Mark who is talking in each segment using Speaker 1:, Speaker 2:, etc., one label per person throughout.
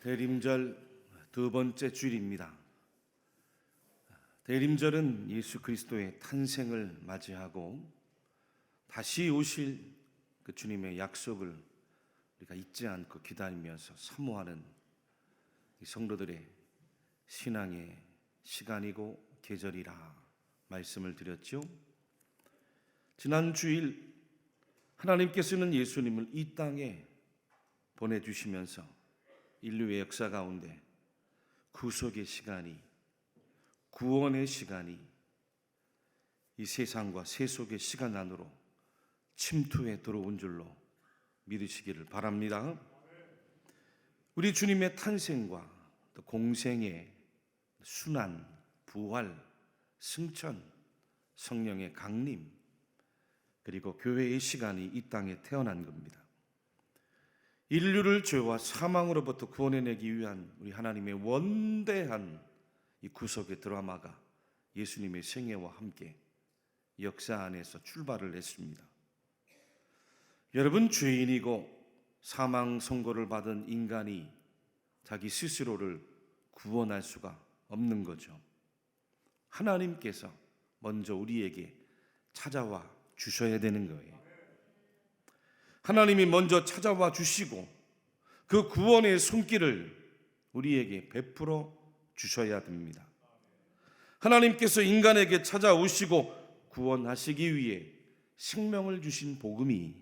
Speaker 1: 대림절 두 번째 주일입니다. 대림절은 예수 그리스도의 탄생을 맞이하고 다시 오실 그 주님의 약속을 우리가 잊지 않고 기다리면서 사모하는 이 성도들의 신앙의 시간이고 계절이라 말씀을 드렸죠. 지난 주일 하나님께서는 예수님을 이 땅에 보내주시면서 인류의 역사 가운데 구속의 시간이, 구원의 시간이 이 세상과 세속의 시간 안으로 침투해 들어온 줄로 믿으시기를 바랍니다. 우리 주님의 탄생과 또 공생의 순환, 부활, 승천, 성령의 강림, 그리고 교회의 시간이 이 땅에 태어난 겁니다. 인류를 죄와 사망으로부터 구원해내기 위한 우리 하나님의 원대한 이 구속의 드라마가 예수님의 생애와 함께 역사 안에서 출발을 했습니다. 여러분, 죄인이고 사망 선고를 받은 인간이 자기 스스로를 구원할 수가 없는 거죠. 하나님께서 먼저 우리에게 찾아와 주셔야 되는 거예요. 하나님이 먼저 찾아와 주시고 그 구원의 손길을 우리에게 베풀어 주셔야 됩니다. 하나님께서 인간에게 찾아오시고 구원하시기 위해 생명을 주신 복음이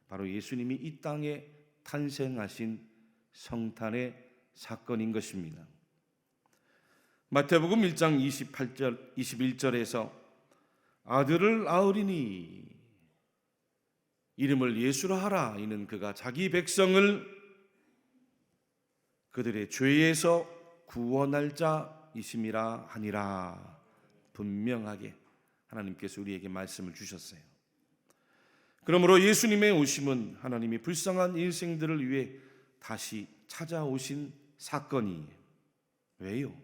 Speaker 1: 바로 예수님이 이 땅에 탄생하신 성탄의 사건인 것입니다. 마태복음 1장 28절, 21절에서 아들을 낳으리니 이름을 예수라 하라. 이는 그가 자기 백성을 그들의 죄에서 구원할 자이심이라 하니라. 분명하게 하나님께서 우리에게 말씀을 주셨어요. 그러므로 예수님의 오심은 하나님이 불쌍한 인생들을 위해 다시 찾아오신 사건이에요. 왜요?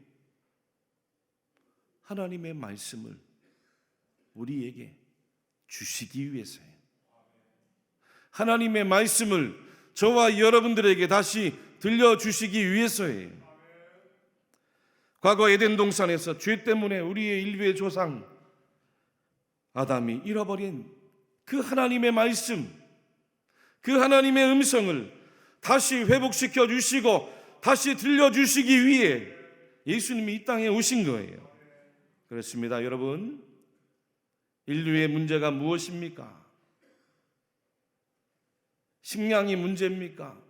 Speaker 1: 하나님의 말씀을 우리에게 주시기 위해서예요. 하나님의 말씀을 저와 여러분들에게 다시 들려주시기 위해서예요. 과거 에덴 동산에서 죄 때문에 우리의 인류의 조상 아담이 잃어버린 그 하나님의 말씀, 그 하나님의 음성을 다시 회복시켜 주시고 다시 들려주시기 위해 예수님이 이 땅에 오신 거예요. 그렇습니다, 여러분. 인류의 문제가 무엇입니까? 식량이 문제입니까?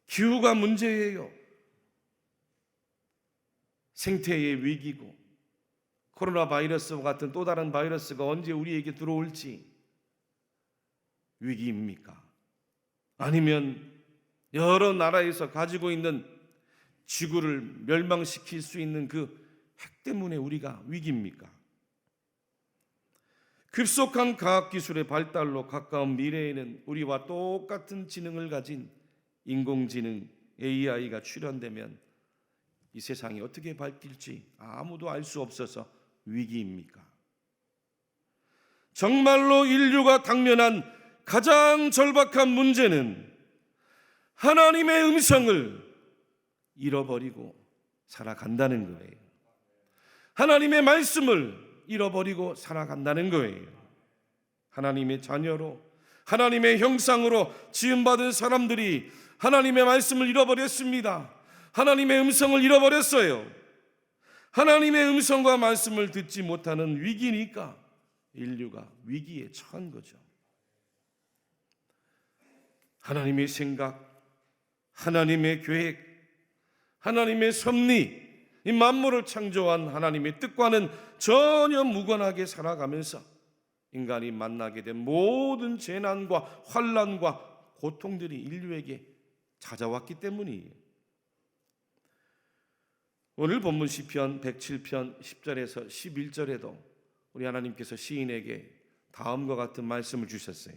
Speaker 1: 기후가 문제예요. 생태의 위기고 코로나 바이러스와 같은 또 다른 바이러스가 언제 우리에게 들어올지 위기입니까? 아니면 여러 나라에서 가지고 있는 지구를 멸망시킬 수 있는 그 핵 때문에 우리가 위기입니까? 급속한 과학기술의 발달로 가까운 미래에는 우리와 똑같은 지능을 가진 인공지능 AI가 출현되면 이 세상이 어떻게 바뀔지 아무도 알 수 없어서 위기입니까? 정말로 인류가 당면한 가장 절박한 문제는 하나님의 음성을 잃어버리고 살아간다는 거예요. 하나님의 말씀을 잃어버리고 살아간다는 거예요. 하나님의 자녀로 하나님의 형상으로 지음받은 사람들이 하나님의 말씀을 잃어버렸습니다. 하나님의 음성을 잃어버렸어요. 하나님의 음성과 말씀을 듣지 못하는 위기니까 인류가 위기에 처한 거죠. 하나님의 생각, 하나님의 계획, 하나님의 섭리, 이 만물을 창조한 하나님의 뜻과는 전혀 무관하게 살아가면서 인간이 만나게 된 모든 재난과 환난과 고통들이 인류에게 찾아왔기 때문이에요. 오늘 본문 시편 107편 10절에서 11절에도 우리 하나님께서 시인에게 다음과 같은 말씀을 주셨어요.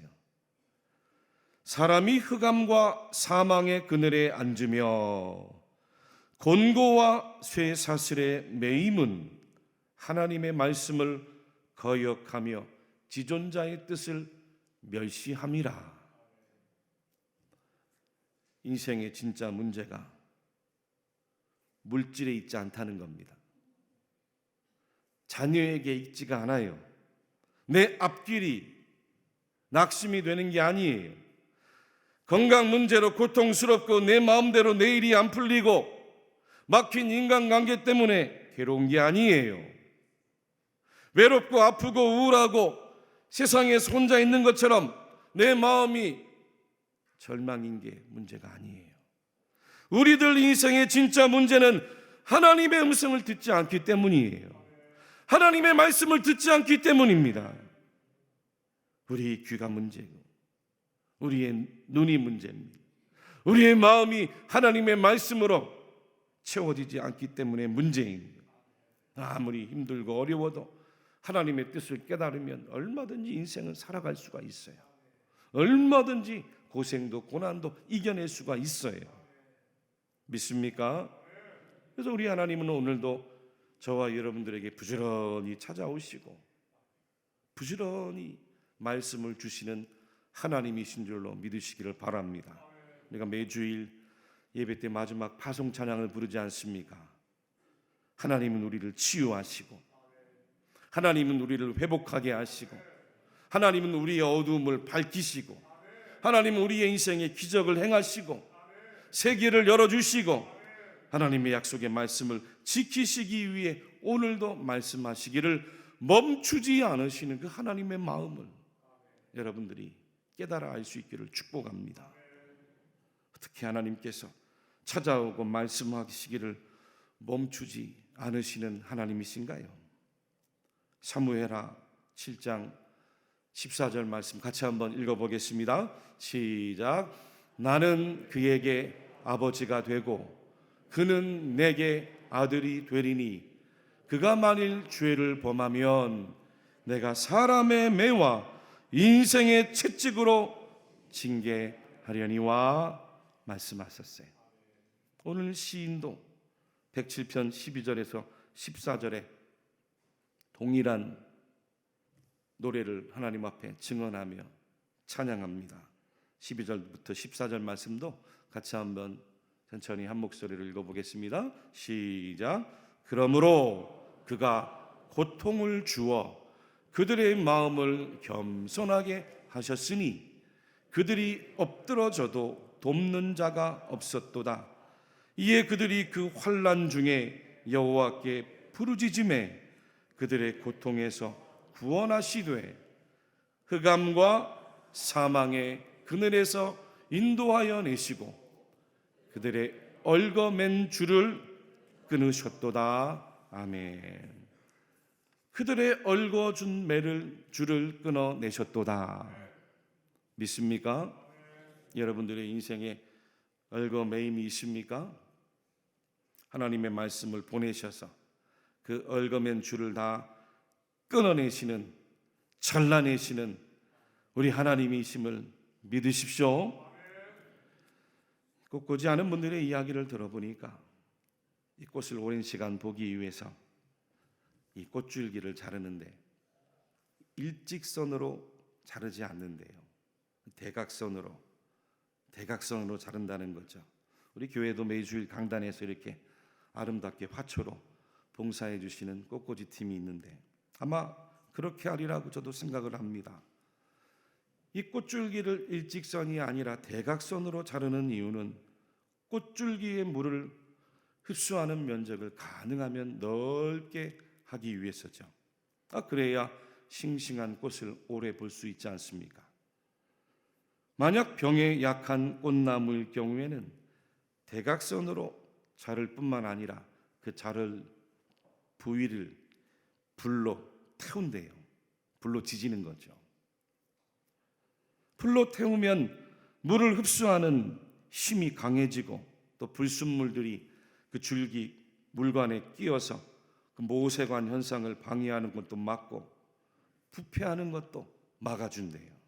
Speaker 1: 사람이 흑암과 사망의 그늘에 앉으며 곤고와 쇠사슬에 매임은 하나님의 말씀을 거역하며 지존자의 뜻을 멸시함이라. 인생의 진짜 문제가 물질에 있지 않다는 겁니다. 자녀에게 있지가 않아요. 내 앞길이 낙심이 되는 게 아니에요. 건강 문제로 고통스럽고 내 마음대로 내 일이 안 풀리고 막힌 인간관계 때문에 괴로운 게 아니에요. 외롭고 아프고 우울하고 세상에서 혼자 있는 것처럼 내 마음이 절망인 게 문제가 아니에요. 우리들 인생의 진짜 문제는 하나님의 음성을 듣지 않기 때문이에요. 하나님의 말씀을 듣지 않기 때문입니다. 우리 귀가 문제고 우리의 눈이 문제입니다. 우리의 마음이 하나님의 말씀으로 채워지지 않기 때문에 문제입니다. 아무리 힘들고 어려워도 하나님의 뜻을 깨달으면 얼마든지 인생을 살아갈 수가 있어요. 얼마든지 고생도 고난도 이겨낼 수가 있어요. 믿습니까? 그래서 우리 하나님은 오늘도 저와 여러분들에게 부지런히 찾아오시고 부지런히 말씀을 주시는 하나님이신 줄로 믿으시기를 바랍니다. 우리가 매주일 예배 때 마지막 파송 찬양을 부르지 않습니까? 하나님은 우리를 치유하시고 하나님은 우리를 회복하게 하시고 하나님은 우리의 어두움을 밝히시고 하나님은 우리의 인생에 기적을 행하시고 세계를 열어주시고 하나님의 약속의 말씀을 지키시기 위해 오늘도 말씀하시기를 멈추지 않으시는 그 하나님의 마음을 여러분들이 깨달아 알 수 있기를 축복합니다. 어떻게 하나님께서 찾아오고 말씀하시기를 멈추지 않으시는 하나님이신가요? 사무엘하 7장 14절 말씀 같이 한번 읽어보겠습니다. 시작. 나는 그에게 아버지가 되고 그는 내게 아들이 되리니 그가 만일 죄를 범하면 내가 사람의 매와 인생의 채찍으로 징계하려니와 말씀하셨어요. 오늘 시인도 107편 12절에서 14절에 동일한 노래를 하나님 앞에 증언하며 찬양합니다. 12절부터 14절 말씀도 같이 한번 천천히 한 목소리로 읽어보겠습니다. 시작. 그러므로 그가 고통을 주어 그들의 마음을 겸손하게 하셨으니 그들이 엎드러져도 돕는 자가 없었도다. 이에 그들이 그 환난 중에 여호와께 부르짖음에 그들의 고통에서 구원하시되 흑암과 사망의 그늘에서 인도하여 내시고 그들의 얽어맨 줄을 끊으셨도다. 아멘. 그들의 얽어준 줄을 끊어내셨도다. 믿습니까? 여러분들의 인생에 얽어매임이 있습니까? 하나님의 말씀을 보내셔서 그 얽어맨 줄을 다 끊어내시는 잘라내시는 우리 하나님이심을 믿으십시오. 꽃꽂이 하는 분들의 이야기를 들어보니까 이 꽃을 오랜 시간 보기 위해서 이 꽃줄기를 자르는데 일직선으로 자르지 않는데요. 대각선으로 자른다는 거죠. 우리 교회도 매주일 강단에서 이렇게 아름답게 화초로 봉사해 주시는 꽃꽂이 팀이 있는데 아마 그렇게 하리라고 저도 생각을 합니다. 이 꽃줄기를 일직선이 아니라 대각선으로 자르는 이유는 꽃줄기의 물을 흡수하는 면적을 가능하면 넓게 하기 위해서죠. 그래야 싱싱한 꽃을 오래 볼 수 있지 않습니까? 만약 병에 약한 꽃나무일 경우에는 대각선으로 자를 뿐만 아니라 그 자를 부위를 불로 태운대요. 불로 지지는 거죠. 불로 태우면 물을 흡수하는 힘이 강해지고 또 불순물들이 그 줄기 물관에 끼어서 그 모세관 현상을 방해하는 것도 막고 부패하는 것도 막아준대요.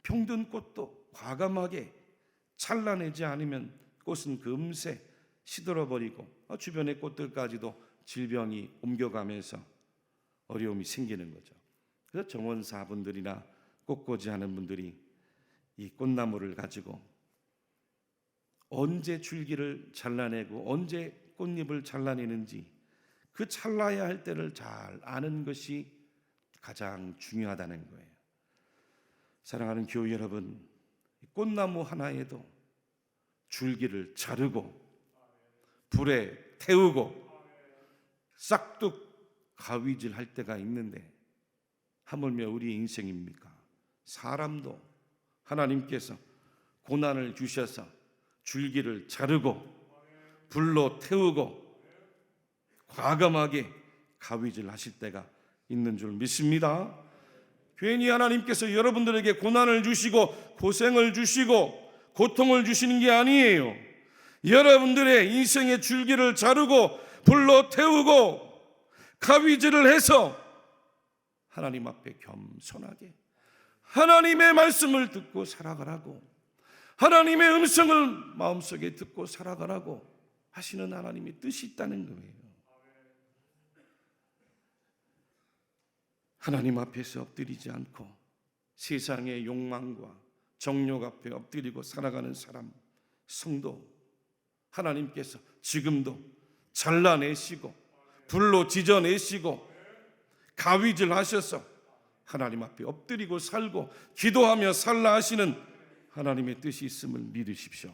Speaker 1: 병든 꽃도 과감하게 잘라내지 않으면 꽃은 금세 시들어버리고 주변의 꽃들까지도 질병이 옮겨가면서 어려움이 생기는 거죠. 그래서 정원사분들이나 꽃꽂이 하는 분들이 이 꽃나무를 가지고 언제 줄기를 잘라내고 언제 꽃잎을 잘라내는지 그 잘라야 할 때를 잘 아는 것이 가장 중요하다는 거예요. 사랑하는 교회 여러분, 꽃나무 하나에도 줄기를 자르고 불에 태우고 싹둑 가위질 할 때가 있는데 하물며 우리 인생입니까? 사람도 하나님께서 고난을 주셔서 줄기를 자르고 불로 태우고 과감하게 가위질 하실 때가 있는 줄 믿습니다. 괜히 하나님께서 여러분들에게 고난을 주시고 고생을 주시고 고통을 주시는 게 아니에요. 여러분들의 인생의 줄기를 자르고 불로 태우고 가위질을 해서 하나님 앞에 겸손하게 하나님의 말씀을 듣고 살아가라고, 하나님의 음성을 마음속에 듣고 살아가라고 하시는 하나님의 뜻이 있다는 거예요. 하나님 앞에서 엎드리지 않고 세상의 욕망과 정욕 앞에 엎드리고 살아가는 사람, 성도, 하나님께서 지금도 잘라내시고 불로 지져내시고 가위질 하셔서 하나님 앞에 엎드리고 살고 기도하며 살라 하시는 하나님의 뜻이 있음을 믿으십시오.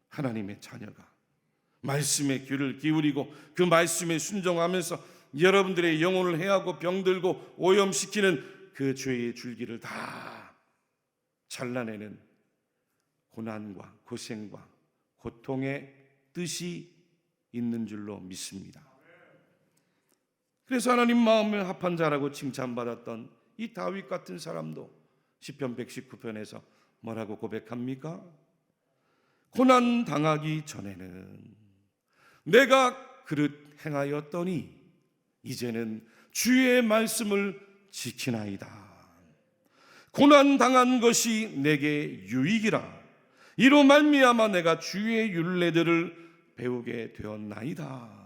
Speaker 1: 하나님의 자녀가 말씀에 귀를 기울이고 그 말씀에 순종하면서 여러분들의 영혼을 해하고 병들고 오염시키는 그 죄의 줄기를 다 잘라내는 고난과 고생과 고통의 뜻이 있는 줄로 믿습니다. 그래서 하나님 마음에 합한 자라고 칭찬받았던 이 다윗 같은 사람도 시편 119편에서 뭐라고 고백합니까? 고난 당하기 전에는 내가 그릇 행하였더니 이제는 주의 말씀을 지키나이다. 고난 당한 것이 내게 유익이라. 이로 말미암아 내가 주의 율례들을 배우게 되었나이다.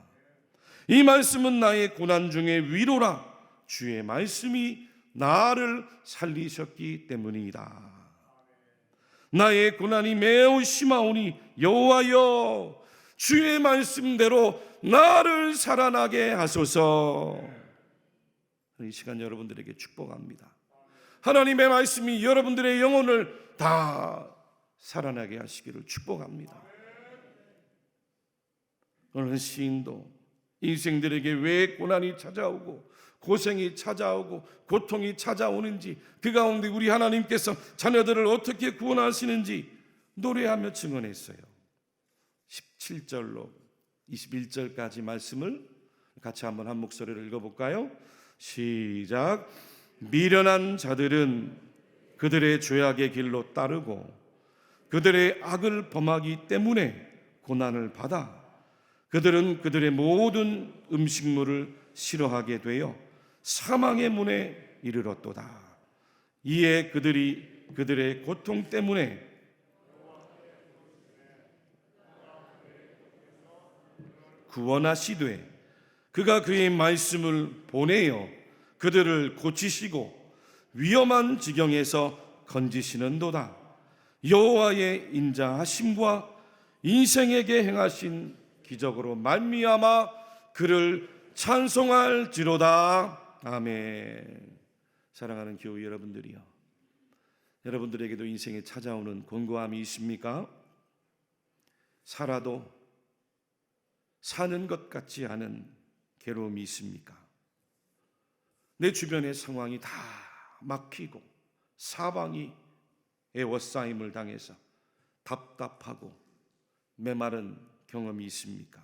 Speaker 1: 이 말씀은 나의 고난 중에 위로라. 주의 말씀이 나를 살리셨기 때문이다. 나의 고난이 매우 심하오니 여호와여 주의 말씀대로 나를 살아나게 하소서. 이 시간 여러분들에게 축복합니다. 하나님의 말씀이 여러분들의 영혼을 다 살아나게 하시기를 축복합니다. 어느 시인도 인생들에게 왜 고난이 찾아오고 고생이 찾아오고 고통이 찾아오는지, 그 가운데 우리 하나님께서 자녀들을 어떻게 구원하시는지 노래하며 증언했어요. 17절로 21절까지 말씀을 같이 한번 한 목소리를 읽어볼까요? 시작. 미련한 자들은 그들의 죄악의 길로 따르고 그들의 악을 범하기 때문에 고난을 받아 그들은 그들의 모든 음식물을 싫어하게 되어 사망의 문에 이르렀도다. 이에 그들이 그들의 고통 때문에 구원하시되 그가 그의 말씀을 보내어 그들을 고치시고 위험한 지경에서 건지시는도다. 여호와의 인자하심과 인생에게 행하신 기적으로 말미암아 그를 찬송할지로다. 아멘. 사랑하는 교회 여러분들이요, 여러분들에게도 인생에 찾아오는 곤고함이 있습니까? 살아도 사는 것 같지 않은 괴로움이 있습니까? 내 주변의 상황이 다 막히고 사방이 애워싸임을 당해서 답답하고 메마른 경험이 있습니까?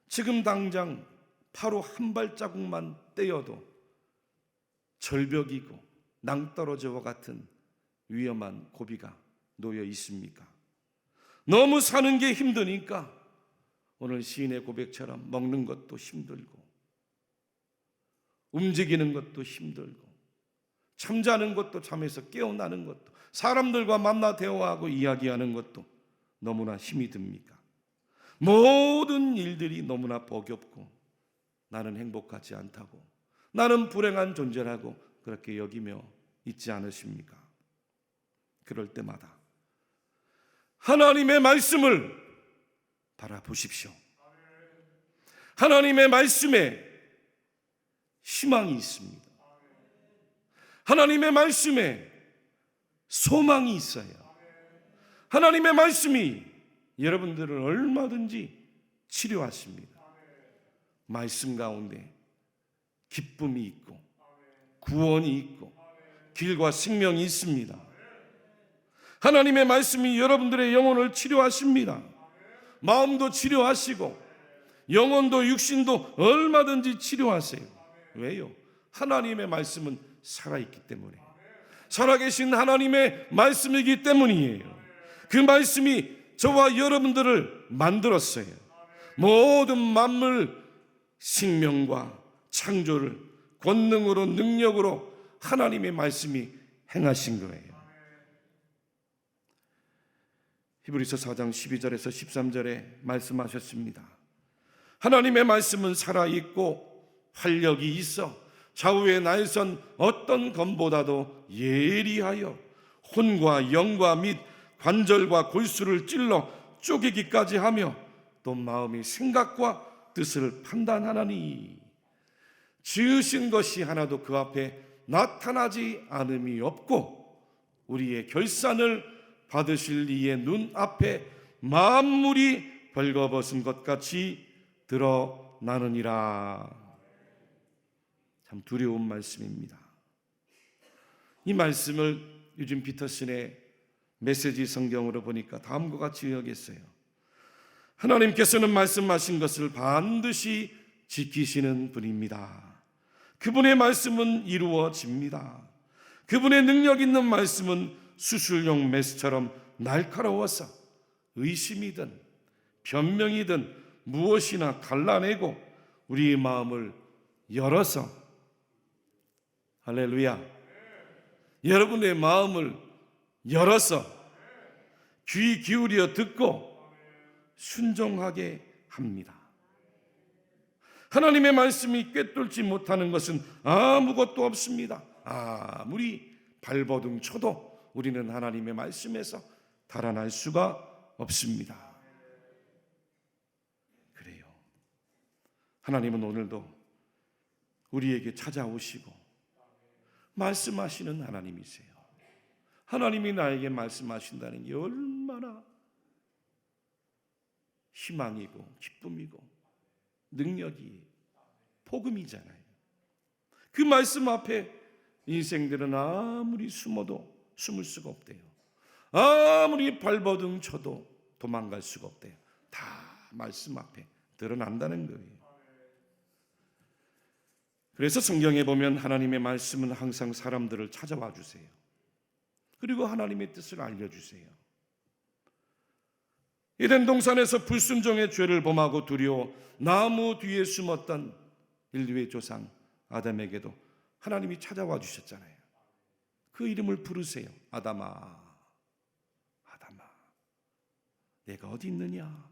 Speaker 1: 지금 당장 바로 한 발자국만 떼어도 절벽이고 낭떠러지와 같은 위험한 고비가 놓여 있습니까? 너무 사는 게 힘드니까 오늘 시인의 고백처럼 먹는 것도 힘들고 움직이는 것도 힘들고 잠자는 것도 잠에서 깨어나는 것도 사람들과 만나 대화하고 이야기하는 것도 너무나 힘이 듭니까? 모든 일들이 너무나 버겁고 나는 행복하지 않다고, 나는 불행한 존재라고 그렇게 여기며 있지 않으십니까? 그럴 때마다 하나님의 말씀을 바라보십시오. 하나님의 말씀에 희망이 있습니다. 하나님의 말씀에 소망이 있어요. 하나님의 말씀이 여러분들을 얼마든지 치료하십니다. 말씀 가운데 기쁨이 있고 구원이 있고 길과 생명이 있습니다. 하나님의 말씀이 여러분들의 영혼을 치료하십니다. 마음도 치료하시고 영혼도 육신도 얼마든지 치료하세요. 왜요? 하나님의 말씀은 살아있기 때문에, 살아계신 하나님의 말씀이기 때문이에요. 그 말씀이 저와 여러분들을 만들었어요. 모든 만물 생명과 창조를 권능으로 능력으로 하나님의 말씀이 행하신 거예요. 히브리서 4장 12절에서 13절에 말씀하셨습니다. 하나님의 말씀은 살아있고 활력이 있어 좌우의 날선 어떤 검보다도 예리하여 혼과 영과 및 관절과 골수를 찔러 쪼개기까지 하며 또 마음의 생각과 뜻을 판단하나니 지으신 것이 하나도 그 앞에 나타나지 않음이 없고 우리의 결산을 받으실 이의 눈앞에 만물이 벌거벗은 것 같이 드러나느니라. 참 두려운 말씀입니다. 이 말씀을 유진 피터슨의 메시지 성경으로 보니까 다음과 같이 요약했어요. 하나님께서는 말씀하신 것을 반드시 지키시는 분입니다. 그분의 말씀은 이루어집니다. 그분의 능력 있는 말씀은 수술용 메스처럼 날카로워서 의심이든 변명이든 무엇이나 갈라내고 우리의 마음을 열어서, 할렐루야, 여러분의 마음을 열어서 귀 기울여 듣고 순종하게 합니다. 하나님의 말씀이 꿰뚫지 못하는 것은 아무것도 없습니다. 아무리 발버둥 쳐도 우리는 하나님의 말씀에서 달아날 수가 없습니다. 그래요. 하나님은 오늘도 우리에게 찾아오시고 말씀하시는 하나님이세요. 하나님이 나에게 말씀하신다는 게 얼마나 희망이고 기쁨이고 능력이 복음이잖아요. 그 말씀 앞에 인생들은 아무리 숨어도 숨을 수가 없대요. 아무리 발버둥 쳐도 도망갈 수가 없대요. 다 말씀 앞에 드러난다는 거예요. 그래서 성경에 보면 하나님의 말씀은 항상 사람들을 찾아와 주세요. 그리고 하나님의 뜻을 알려주세요. 에덴 동산에서 불순종의 죄를 범하고 두려워 나무 뒤에 숨었던 인류의 조상 아담에게도 하나님이 찾아와 주셨잖아요. 그 이름을 부르세요. 아담아, 아담아, 내가 어디 있느냐?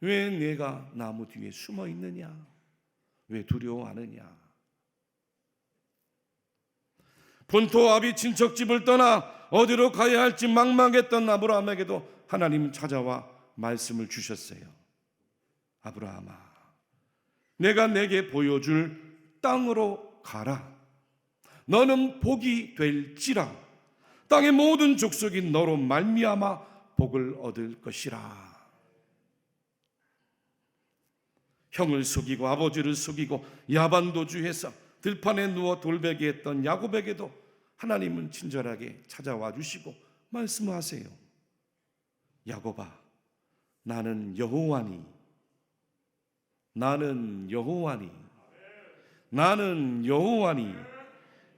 Speaker 1: 왜 내가 나무 뒤에 숨어 있느냐? 왜 두려워하느냐? 본토 아비 친척집을 떠나 어디로 가야 할지 막막했던 아브라함에게도 하나님 찾아와 말씀을 주셨어요. 아브라함아, 내가 내게 보여줄 땅으로 가라. 너는 복이 될지라. 땅의 모든 족속이 너로 말미암아 복을 얻을 것이라. 형을 속이고 아버지를 속이고 야반도주해서 들판에 누워 돌베개 했던 야곱에게도 하나님은 친절하게 찾아와 주시고 말씀하세요. 야곱아, 나는 여호와니, 나는 여호와니, 나는 여호와니,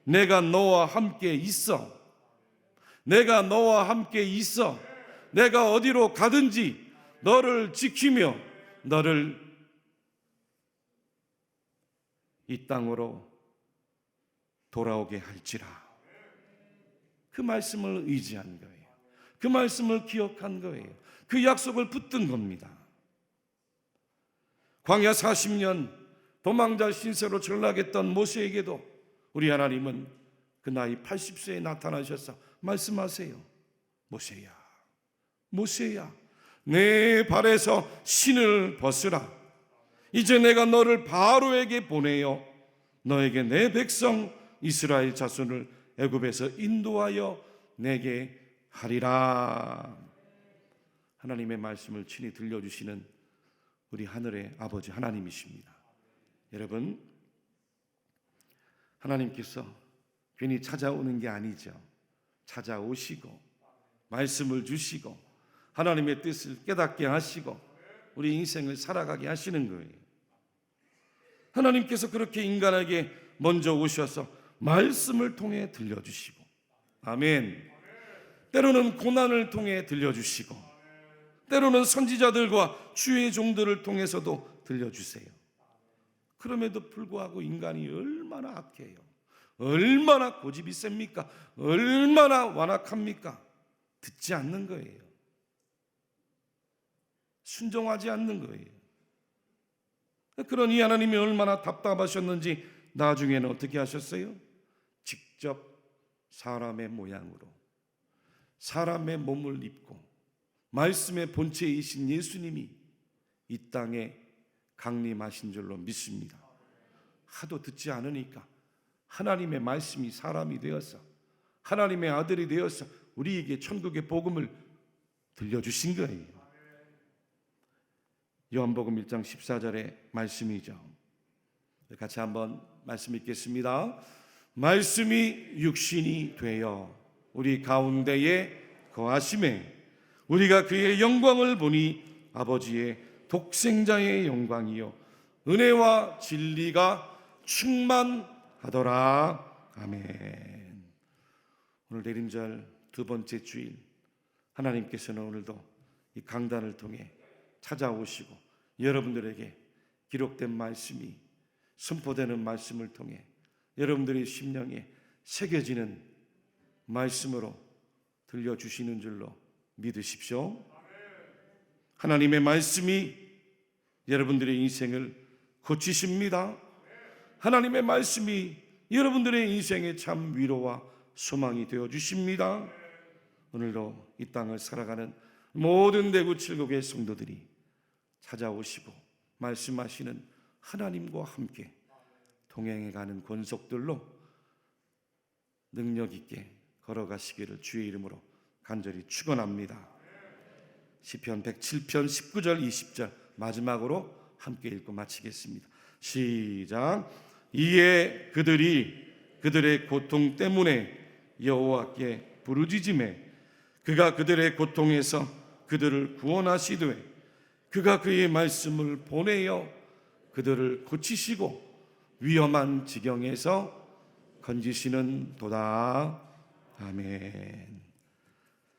Speaker 1: 내가 너와 함께 있어. 내가 너와 함께 있어. 내가 어디로 가든지 너를 지키며 너를 이 땅으로 돌아오게 할지라. 그 말씀을 의지한 거예요. 그 말씀을 기억한 거예요. 그 약속을 붙든 겁니다. 광야 40년 도망자 신세로 전락했던 모세에게도 우리 하나님은 그 나이 80세에 나타나셔서 말씀하세요. 모세야, 모세야, 내 발에서 신을 벗으라. 이제 내가 너를 바로에게 보내어 너에게 내 백성 이스라엘 자손을 애굽에서 인도하여 내게 하리라. 하나님의 말씀을 친히 들려주시는 우리 하늘의 아버지 하나님이십니다. 여러분, 하나님께서 괜히 찾아오는 게 아니죠. 찾아오시고 말씀을 주시고 하나님의 뜻을 깨닫게 하시고 우리 인생을 살아가게 하시는 거예요. 하나님께서 그렇게 인간에게 먼저 오셔서 말씀을 통해 들려주시고, 아멘. 때로는 고난을 통해 들려주시고, 때로는 선지자들과 주의 종들을 통해서도 들려주세요. 그럼에도 불구하고 인간이 얼마나 악해요. 얼마나 고집이 셉니까? 얼마나 완악합니까? 듣지 않는 거예요. 순종하지 않는 거예요. 그러니 하나님이 얼마나 답답하셨는지 나중에는 어떻게 하셨어요? 직접 사람의 모양으로 사람의 몸을 입고 말씀의 본체이신 예수님이 이 땅에 강림하신 줄로 믿습니다. 하도 듣지 않으니까 하나님의 말씀이 사람이 되어서 하나님의 아들이 되어서 우리에게 천국의 복음을 들려주신 거예요. 요한복음 1장 14절의 말씀이죠. 같이 한번 말씀 읽겠습니다. 말씀이 육신이 되어 우리 가운데에 거하심에 우리가 그의 영광을 보니 아버지의 독생자의 영광이요 은혜와 진리가 충만하더라. 아멘. 오늘 내림절 두 번째 주일, 하나님께서는 오늘도 이 강단을 통해 찾아오시고 여러분들에게 기록된 말씀이 선포되는 말씀을 통해 여러분들의 심령에 새겨지는 말씀으로 들려주시는 줄로 믿으십시오. 하나님의 말씀이 여러분들의 인생을 고치십니다. 하나님의 말씀이 여러분들의 인생에 참 위로와 소망이 되어주십니다. 오늘도 이 땅을 살아가는 모든 대구 칠곡의 성도들이 찾아오시고 말씀하시는 하나님과 함께 동행해가는 권속들로 능력 있게 걸어가시기를 주의 이름으로 간절히 축원합니다. 시편 107편 19절 20절 마지막으로 함께 읽고 마치겠습니다. 시작. 이에 그들이 그들의 고통 때문에 여호와께 부르짖으매 그가 그들의 고통에서 그들을 구원하시되 그가 그의 말씀을 보내어 그들을 고치시고 위험한 지경에서 건지시는 도다. 아멘.